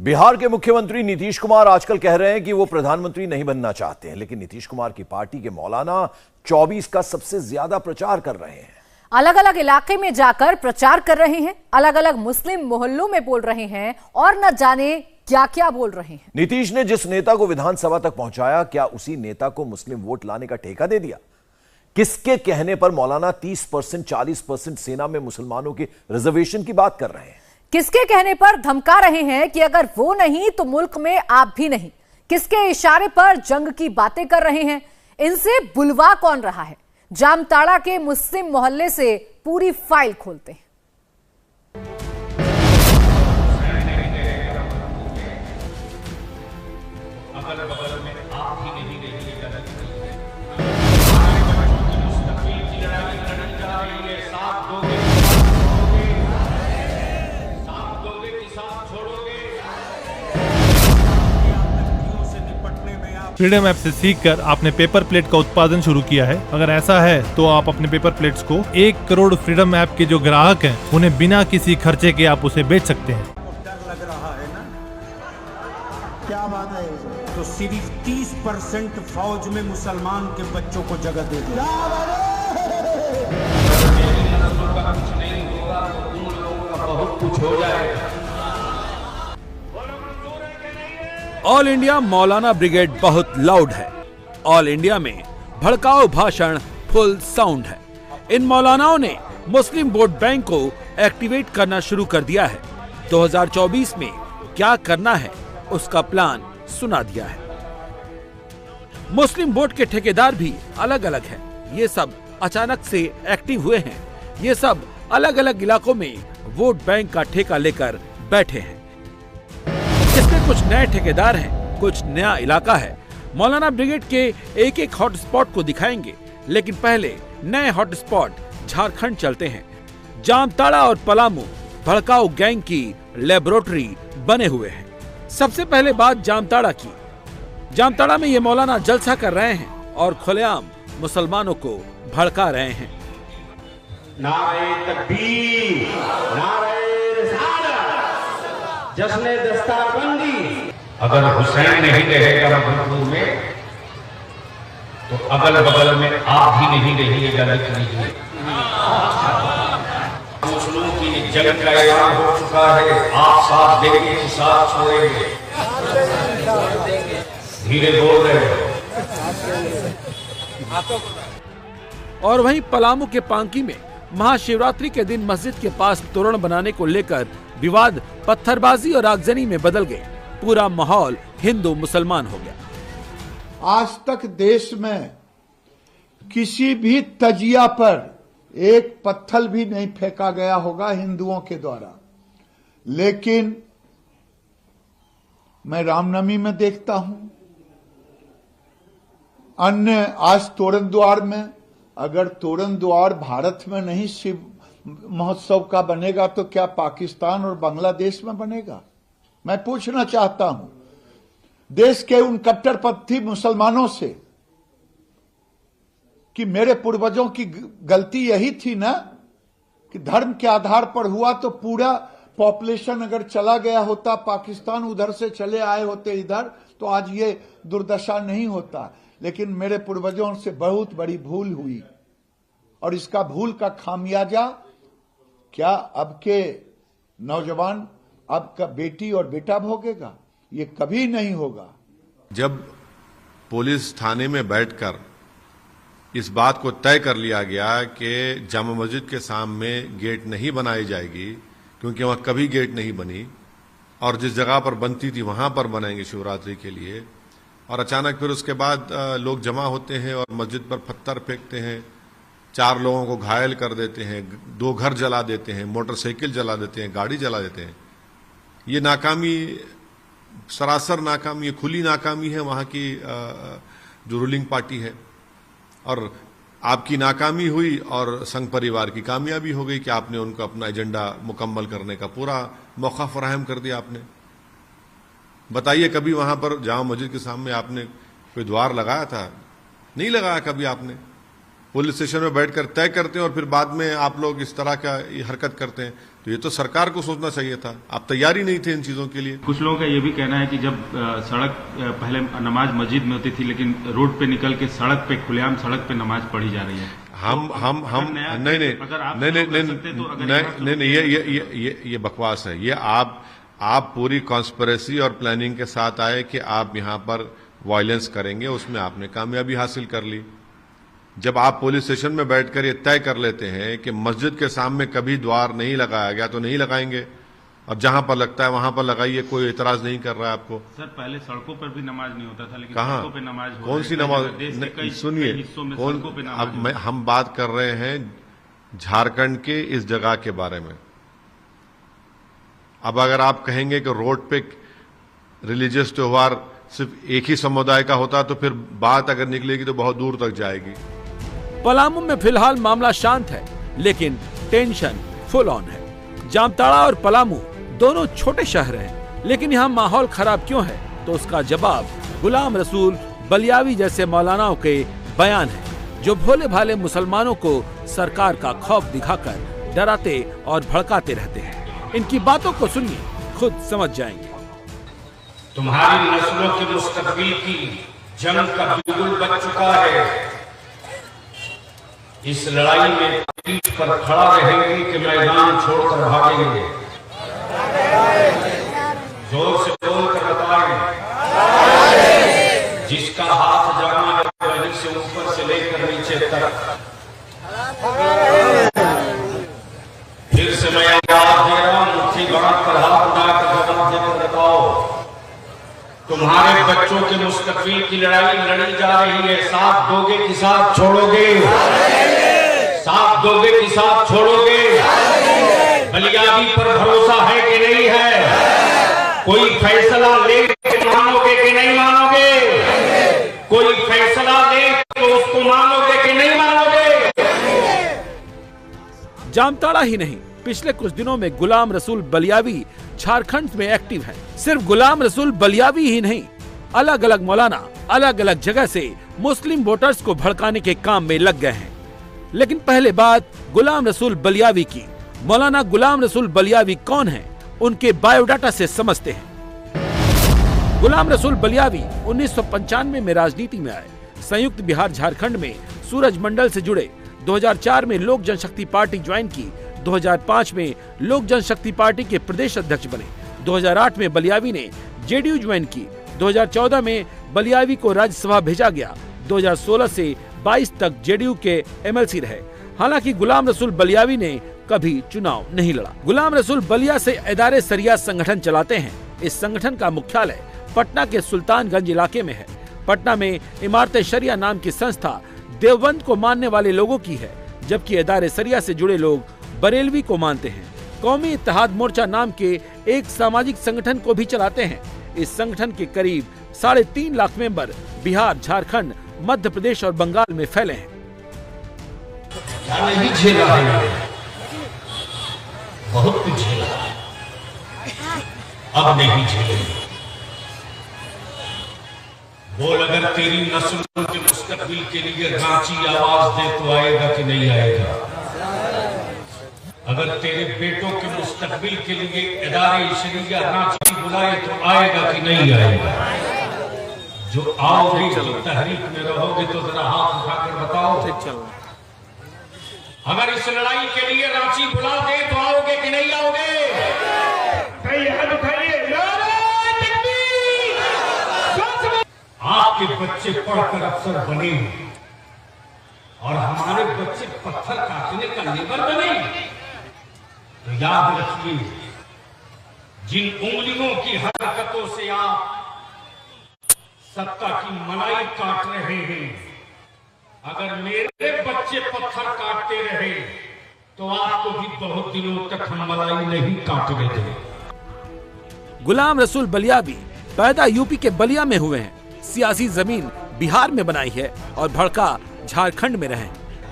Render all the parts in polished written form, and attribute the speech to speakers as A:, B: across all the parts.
A: बिहार के मुख्यमंत्री नीतीश कुमार आजकल कह रहे हैं कि वो प्रधानमंत्री नहीं बनना चाहते हैं, लेकिन नीतीश कुमार की पार्टी के मौलाना 24 का सबसे ज्यादा प्रचार कर रहे हैं।
B: अलग अलग इलाके में जाकर प्रचार कर रहे हैं, अलग अलग मुस्लिम मोहल्लों में बोल रहे हैं और न जाने क्या क्या बोल रहे हैं।
A: नीतीश ने जिस नेता को विधानसभा तक पहुंचाया, क्या उसी नेता को मुस्लिम वोट लाने का ठेका दे दिया? किसके कहने पर मौलाना 30% 40% सेना में मुसलमानों के रिजर्वेशन की बात कर रहे हैं?
B: किसके कहने पर धमका रहे हैं कि अगर वो नहीं तो मुल्क में आप भी नहीं? किसके इशारे पर जंग की बातें कर रहे हैं? इनसे बुलवा कौन रहा है? जामताड़ा के मुस्लिम मोहल्ले से पूरी फाइल खोलते हैं।
C: फ्रीडम ऐप से सीखकर आपने पेपर प्लेट का उत्पादन शुरू किया है। अगर ऐसा है तो आप अपने पेपर प्लेट्स को 1 करोड़ फ्रीडम ऐप के जो ग्राहक हैं उन्हें बिना किसी खर्चे के आप उसे बेच सकते हैं।
D: डर लग रहा है ना? क्या बात है? तो सिर्फ 30% फौज में मुसलमान के बच्चों को जगह दे दी।
E: बहुत कुछ हो जाएगा।
F: ऑल इंडिया मौलाना ब्रिगेड बहुत लाउड है। ऑल इंडिया में भड़काऊ भाषण फुल साउंड है। इन मौलानाओं ने मुस्लिम वोट बैंक को एक्टिवेट करना शुरू कर दिया है। 2024 में क्या करना है उसका प्लान सुना दिया है। मुस्लिम वोट के ठेकेदार भी अलग अलग हैं। ये सब अचानक से एक्टिव हुए हैं। ये सब अलग अलग इलाकों में वोट बैंक का ठेका लेकर बैठे हैं। इसमें कुछ नए ठेकेदार हैं, कुछ नया इलाका है। मौलाना ब्रिगेड के एक एक हॉटस्पॉट को दिखाएंगे, लेकिन पहले नए हॉटस्पॉट झारखंड चलते हैं। जामताड़ा और पलामू भड़काऊ गैंग की लेबोरेटरी बने हुए हैं। सबसे पहले बात जामताड़ा की। जामताड़ा में ये मौलाना जलसा कर रहे हैं और खुलेआम मुसलमानों को भड़का रहे हैं।
E: नारे तकबीर, नारे रिसालत, जश्न दस्तारबंदी। अगर हुसैन नहीं रहेगा मुल्क में तो अगल बगल में आप भी नहीं रहिएगा। लिखिए, मुस्लिमों की जंग का ऐलान हो चुका है। आप साथ देंगे कि साथ छोड़ेंगे? धीरे बोल रहे हो।
F: और वहीं पलामू के पांकी में महाशिवरात्रि के दिन मस्जिद के पास तोरण बनाने को लेकर विवाद पत्थरबाजी और आगजनी में बदल गए। पूरा माहौल हिंदू मुसलमान हो गया।
G: आज तक देश में किसी भी तजिया पर एक पत्थर भी नहीं फेंका गया होगा हिंदुओं के द्वारा, लेकिन मैं रामनवमी में देखता हूं, अन्य आज तोरण द्वार में, अगर तोरण द्वार भारत में नहीं शिव महोत्सव का बनेगा तो क्या पाकिस्तान और बांग्लादेश में बनेगा? मैं पूछना चाहता हूं देश के उन कट्टरपंथी मुसलमानों से कि मेरे पूर्वजों की गलती यही थी ना कि धर्म के आधार पर हुआ, तो पूरा पॉपुलेशन अगर चला गया होता पाकिस्तान, उधर से चले आए होते इधर, तो आज ये दुर्दशा नहीं होता। लेकिन मेरे पूर्वजों से बहुत बड़ी भूल हुई और इसका भूल का खामियाजा क्या अब के नौजवान, अब का बेटी और बेटा भोगेगा? ये कभी नहीं होगा।
H: जब पुलिस थाने में बैठकर इस बात को तय कर लिया गया कि जामा मस्जिद के सामने गेट नहीं बनाई जाएगी, क्योंकि वहां कभी गेट नहीं बनी और जिस जगह पर बनती थी वहां पर बनाएंगे शिवरात्रि के लिए, और अचानक फिर उसके बाद लोग जमा होते हैं और मस्जिद पर पत्थर फेंकते हैं, 4 लोगों को घायल कर देते हैं, 2 घर जला देते हैं, मोटरसाइकिल जला देते हैं, गाड़ी जला देते हैं। ये नाकामी, सरासर नाकामी, ये खुली नाकामी है वहां की जो रूलिंग पार्टी है। और आपकी नाकामी हुई और संघ परिवार की कामयाबी हो गई कि आपने उनको अपना एजेंडा मुकम्मल करने का पूरा मौका फराहम कर दिया आपने। बताइए, कभी वहां पर जामा मस्जिद के सामने आपने कोई द्वार लगाया था? नहीं लगाया कभी आपने। पुलिस स्टेशन में बैठकर तय करते हैं और फिर बाद में आप लोग इस तरह का हरकत करते हैं, तो ये तो सरकार को सोचना चाहिए था। आप तैयार ही नहीं थे इन चीजों के लिए।
I: कुछ लोगों का ये भी कहना है कि जब सड़क पहले नमाज मस्जिद में होती थी, लेकिन रोड पे निकल के सड़क पे खुलेआम सड़क पे नमाज पढ़ी जा रही है।
H: नहीं, ये बकवास है। ये आप पूरी कॉन्स्पिरेसी और प्लानिंग के साथ आए कि आप यहाँ पर वायलेंस करेंगे, उसमें आपने कामयाबी हासिल कर ली। जब आप पुलिस स्टेशन में बैठकर ये तय कर लेते हैं कि मस्जिद के सामने कभी द्वार नहीं लगाया गया तो नहीं लगाएंगे, अब जहां पर लगता है वहां पर लगाइए, कोई इतराज नहीं कर रहा है आपको।
I: सर पहले सड़कों पर भी नमाज नहीं होता था, लेकिन
H: कहाँ?
I: सड़कों पे नमाज हो
H: कौन सी नमाज? सुनिए, अब हम बात कर रहे हैं झारखंड के इस जगह के बारे में। अब अगर आप कहेंगे कि रोड पे रिलीजियस त्योहार सिर्फ एक ही समुदाय का होता तो फिर बात अगर निकलेगी तो बहुत दूर तक जाएगी।
F: पलामू में फिलहाल मामला शांत है, लेकिन टेंशन फुल ऑन है। जामताड़ा और पलामू दोनों छोटे शहर हैं, लेकिन यहाँ माहौल खराब क्यों है, तो उसका जवाब गुलाम रसूल बलियावी जैसे मौलानाओं के बयान है, जो भोले भाले मुसलमानों को सरकार का खौफ दिखाकर डराते और भड़काते रहते हैं। इनकी बातों को सुनिए, खुद समझ जाएंगे।
E: तुम्हारी नस्लों के मुस्तकबिल की जंग का बिगुल बच चुका है। इस लड़ाई में पीठ पर खड़ा रहेंगे कि मैदान छोड़कर भागेंगे? जोर से बोलकर बताएं। जिसका हाथ जाना है वहीं से ऊपर से लेकर नीचे तक। फिर से मैं याद दे रहा हूं, मुट्ठी बांध कर हाथ उठाकर जवाब देकर बताओ, तुम्हारे बच्चों के मुस्तकबिल की लड़ाई लड़ी जा रही है। साथ दोगे कि साथ छोड़ोगे? साथ दोगे कि साथ छोड़ोगे? बलियावी पर भरोसा है कि नहीं है? कोई फैसला ले तो मानोगे कि नहीं मानोगे? कोई फैसला ले तो उसको मानोगे कि नहीं मानोगे?
F: जामताड़ा ही नहीं, पिछले कुछ दिनों में गुलाम रसूल बलियावी झारखंड में एक्टिव है। सिर्फ गुलाम रसूल बलियावी ही नहीं, अलग अलग मौलाना अलग अलग जगह से मुस्लिम वोटर्स को भड़काने के काम में लग गए हैं। लेकिन पहले बात गुलाम रसूल बलियावी की। मौलाना गुलाम रसूल बलियावी कौन है, उनके बायोडाटा से समझते हैं। गुलाम रसूल बलियावी 1995 में राजनीति में आए। संयुक्त बिहार झारखंड में सूरज मंडल से जुड़े। 2004 में लोक जनशक्ति पार्टी ज्वाइन की। 2005 में लोक जनशक्ति पार्टी के प्रदेश अध्यक्ष बने। 2008 में बलियावी ने जेडीयू ज्वाइन की। 2014 में बलियावी को राज्यसभा भेजा गया। 2016 से 22 तक जेडीयू के एमएलसी रहे। हालांकि गुलाम रसूल बलियावी ने कभी चुनाव नहीं लड़ा। गुलाम रसूल बलिया से इदारे सरिया संगठन चलाते हैं। इस संगठन का मुख्यालय पटना के सुल्तानगंज इलाके में है। पटना में इमारत शरिया नाम की संस्था देवबंद को मानने वाले लोगों की है, जबकि इदारे सरिया से जुड़े लोग बरेलवी को मानते हैं। कौमी इत्तेहाद मोर्चा नाम के एक सामाजिक संगठन को भी चलाते हैं। इस संगठन के करीब 3.5 लाख मेंबर बिहार, झारखंड, मध्य प्रदेश और बंगाल में फैले हैं।
E: नहीं झेला है, बहुत कुछ झेला, अब नहीं झेलेंगे। बोल, अगर तेरी नस्लों के मुस्तकबिल के लिए रांची आवाज दे तो आएगा कि नहीं आएगा? अगर तेरे बेटों के मुस्तकबिल के लिए इदारे शरिया रांची बुलाए तो आएगा कि नहीं आएगा? जो आओगे, जो तहरीक में रहोगे तो जरा हाथ उठाकर बताओ। अगर इस लड़ाई के लिए रांची बुला दे तो आओगे कि नहीं आओगे? आपके बच्चे पढ़कर अफसर बने और हमारे बच्चे पत्थर काटने का लेबर बने, तो याद रखिए, जिन उंगलियों की हरकतों से आप सत्ता की मलाई काट रहे हैं, अगर मेरे बच्चे पत्थर काटते रहे तो आपको भी बहुत दिनों तक हम मलाई नहीं काटने देंगे।
F: गुलाम रसूल बलियावी पैदा यूपी के बलिया में हुए हैं। सियासी जमीन बिहार में बनाई है और भड़का झारखंड में रहे।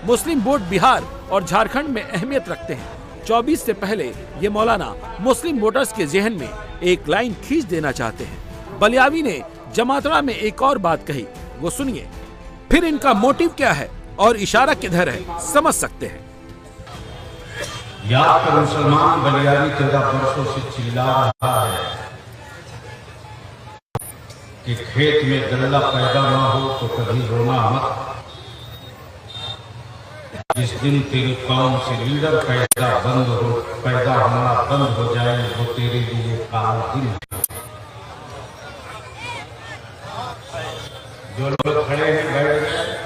F: मुस्लिम वोट बिहार और झारखंड में अहमियत रखते हैं। 24 से पहले ये मौलाना मुस्लिम वोटर्स के जहन में एक लाइन खींच देना चाहते हैं। बलियावी ने जमातड़ा में एक और बात कही, वो सुनिए। फिर इनका मोटिव क्या है और इशारा किधर है समझ सकते हैं।
E: याद कर मुसलमान बलियारी 13 वर्षों से चिल्ला रहा है कि खेत में गल्ला पैदा ना हो तो कभी रोना मत। जिस दिन तेरी कौम से लीडर पैदा होना बंद हो जाए वो तेरे लिए काला दिन है। जो लोग खड़े हैं बैठ गए,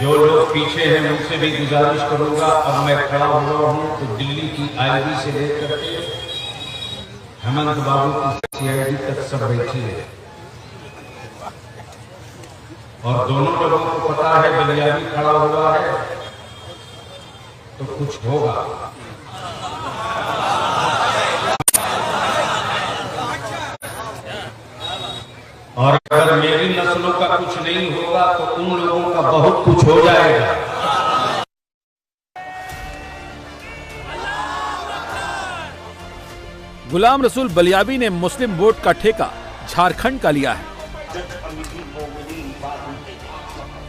E: जो लोग पीछे हैं उनसे भी गुजारिश करूंगा, अब मैं खड़ा हुआ हूं तो दिल्ली की आईबी से लेकर के हेमंत बाबू की सीआईडी तक सब बैठी है और दोनों लोगों को पता है बलियारी खड़ा हुआ है तो कुछ होगा। और अगर मेरी नस्लों का कुछ नहीं होगा तो उन लोगों का बहुत कुछ हो जाएगा।
F: गुलाम रसूल बलियावी ने मुस्लिम वोट का ठेका झारखंड का लिया है।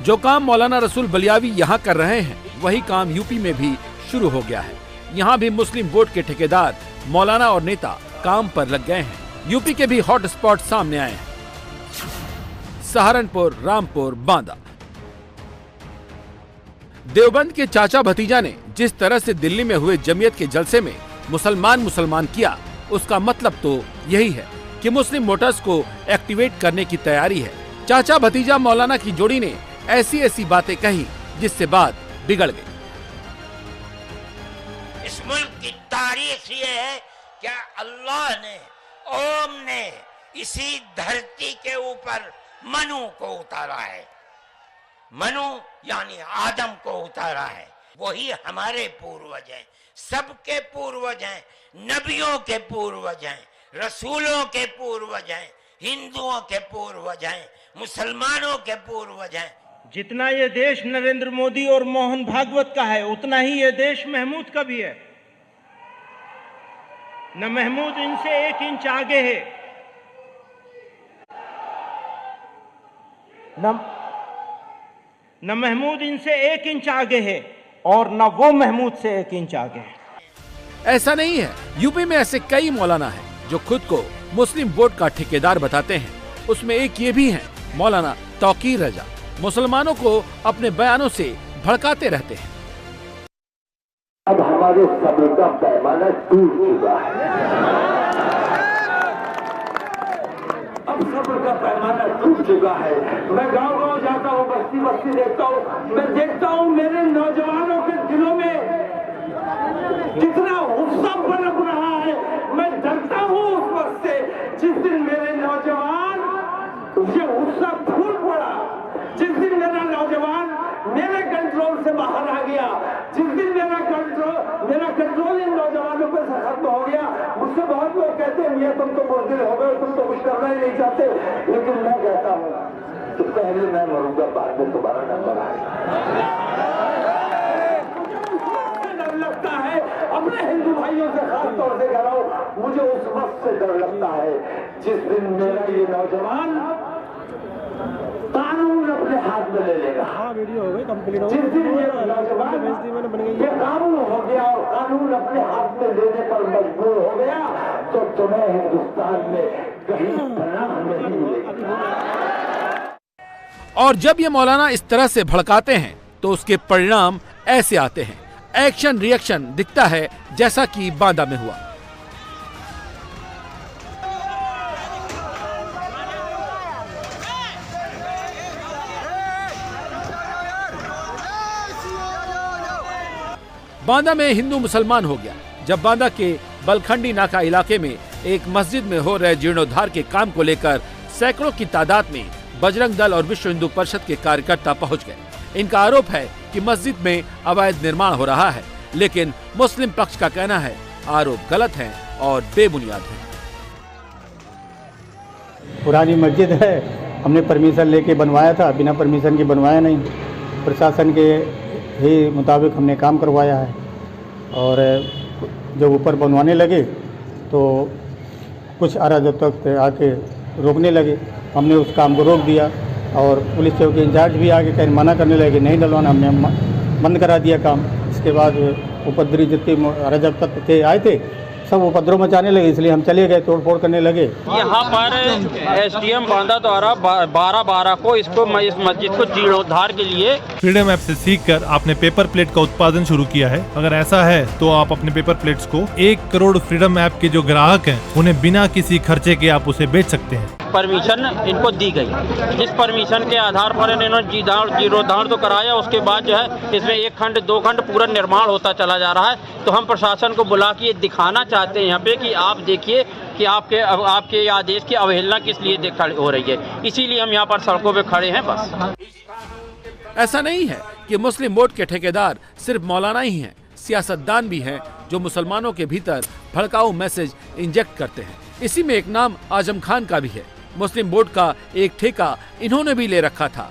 F: जो काम मौलाना रसूल बलियावी यहाँ कर रहे हैं वही काम यूपी में भी शुरू हो गया है। यहाँ भी मुस्लिम वोट के ठेकेदार मौलाना और नेता काम पर लग गए हैं। यूपी के भी हॉट स्पॉट सामने आए हैं। सहारनपुर, रामपुर, बांदा। देवबंद के चाचा भतीजा ने जिस तरह से दिल्ली में हुए जमीयत के जलसे में मुसलमान किया, उसका मतलब तो यही है कि मुस्लिम वोटर्स को एक्टिवेट करने की तैयारी है। चाचा भतीजा मौलाना की जोड़ी ने ऐसी बातें कही जिससे बात बिगड़ गई।
J: इस मुल्क की तारीख ये है कि अल्लाह ने, ओम ने इसी धरती के ऊपर मनु को उतारा है। मनु यानी आदम को उतारा है। वही हमारे पूर्वज हैं, सबके पूर्वज हैं, नबियों के पूर्वज हैं, रसूलों के पूर्वज हैं, हिंदुओं के पूर्वज हैं, मुसलमानों के पूर्वज हैं।
K: जितना ये देश नरेंद्र मोदी और मोहन भागवत का है उतना ही ये देश महमूद का भी है। न महमूद इनसे 1 इंच आगे है, न महमूद इनसे 1 इंच आगे है और न वो महमूद से 1 इंच आगे है।
F: ऐसा नहीं है, यूपी में ऐसे कई मौलाना हैं जो खुद को मुस्लिम वोट का ठेकेदार बताते हैं। उसमें एक ये भी है मौलाना तौकीर रजा, मुसलमानों को अपने बयानों से भड़काते रहते हैं।
L: अब हमारे सब्र का पैमाना टूट चुका है। अब सब्र का पैमाना टूट चुका है। मैं गांव-गांव जाता हूँ, बस्ती देखता हूँ, मैं देखता हूँ मेरे नौजवानों के दिलों में कितना गुस्सा पनप रहा है। मैं डरता हूँ उस वक्त से जिस दिन मेरे नौजवान ये गुस्सा फूल पड़ा, जिस दिन मेरा नौजवान मेरे कंट्रोल से बाहर आ गया, जिस दिन मेरा कंट्रोल इन नौजवानों पर से खत्म हो गया। मुझसे बहुत लोग कहते हैं ये तुम तो बुज़दिल हो गए, तुम तो कुछ करना ही नहीं चाहते, लेकिन मैं कहता हूँ तो पहले मैं मरूंगा, बाद में तुम्हारा नंबर आएगा। डर लगता है अपने हिंदू भाइयों से, खास तौर से कह रहा हूँ, मुझे उस वक्त से डर लगता है जिस दिन मेरा ये नौजवान कानून अपने हाथ में ले लेगा। जिस दिन ये नौजवान बेकानून हो गया और कानून अपने हाथ में लेने पर मजबूर हो गया तो तुम्हें हिंदुस्तान में कहीं पनाह नहीं मिलेगी।
F: और जब ये मौलाना इस तरह से भड़काते हैं तो उसके परिणाम ऐसे आते हैं। एक्शन रिएक्शन दिखता है जैसा कि बांदा में हुआ। बांदा में हिंदू मुसलमान हो गया जब बांदा के बलखंडी नाका इलाके में एक मस्जिद में हो रहे जीर्णोद्धार के काम को लेकर सैकड़ों की तादाद में बजरंग दल और विश्व हिंदू परिषद के कार्यकर्ता पहुंच गए। इनका आरोप है कि मस्जिद में अवैध निर्माण हो रहा है, लेकिन मुस्लिम पक्ष का कहना है आरोप गलत है और बेबुनियाद है।
M: पुरानी मस्जिद है, हमने परमिशन लेके बनवाया था, बिना परमिशन के बनवाया नहीं, प्रशासन के ही मुताबिक हमने काम करवाया है। और जब ऊपर बनवाने लगे तो कुछ अराजक तक आके रोकने लगे। हमने उस काम को रोक दिया और पुलिस चौकी इंचार्ज भी आके कहीं मना करने लगे, नहीं डलवाना, हमने बंद करा दिया काम। इसके बाद उपद्रवी जितने अराजक तत्व थे आए थे सब उपद्रव मचाने लगे, इसलिए हम चले गए, तोड़फोड़ करने लगे।
N: यहाँ पर एसडीएम बांदा द्वारा 12/12 को इस मस्जिद को जीर्णोद्धार के लिए
C: फ्रीडम ऐप से सीखकर आपने पेपर प्लेट का उत्पादन शुरू किया है। अगर ऐसा है तो आप अपने पेपर प्लेट्स को 1 करोड़ फ्रीडम ऐप के जो ग्राहक हैं उन्हें बिना किसी खर्चे के आप उसे बेच सकते हैं।
N: परमिशन इनको दी गई, जिस परमिशन के आधार पर इन्होंने जीर्णोद्धार तो कराया, उसके बाद जो है इसमें 1 खंड 2 खंड पूरा निर्माण होता चला जा रहा है। तो हम प्रशासन को बुला के ये दिखाना चाहते हैं यहाँ पे कि आप देखिए कि आपके आदेश की अवहेलना किस लिए हो रही है, इसीलिए हम यहाँ पर सड़कों पे खड़े हैं। बस
F: ऐसा नहीं है कि मुस्लिम वोट के ठेकेदार सिर्फ मौलाना ही हैं, सियासतदान भी हैं जो मुसलमानों के भीतर भड़काऊ मैसेज इंजेक्ट करते हैं। इसी में एक नाम आजम खान का भी है। मुस्लिम वोट का एक ठेका इन्होंने भी ले रखा था।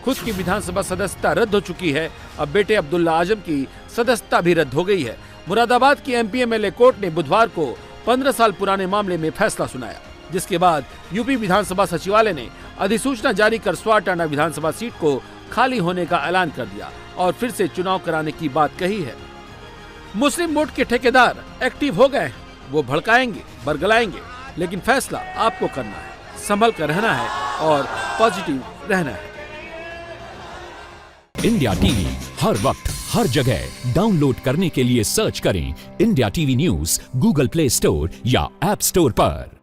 F: खुद की विधानसभा सदस्यता रद्द हो चुकी है, अब बेटे अब्दुल्ला आजम की सदस्यता भी रद्द हो गई है। मुरादाबाद की एमपी एमएलए कोर्ट ने बुधवार को 15 साल पुराने मामले में फैसला सुनाया, जिसके बाद यूपी विधानसभा सचिवालय ने अधिसूचना जारी कर स्वार टांडा विधानसभा सीट को खाली होने का ऐलान कर दिया और फिर से चुनाव कराने की बात कही है। मुस्लिम वोट के ठेकेदार एक्टिव हो गए हैं, वो भड़काएंगे, बरगलाएंगे, लेकिन फैसला आपको करना है, संभल कर रहना है और पॉजिटिव रहना है।
O: इंडिया टीवी हर वक्त हर जगह डाउनलोड करने के लिए सर्च करें India TV news Google play store या ऐप स्टोर पर।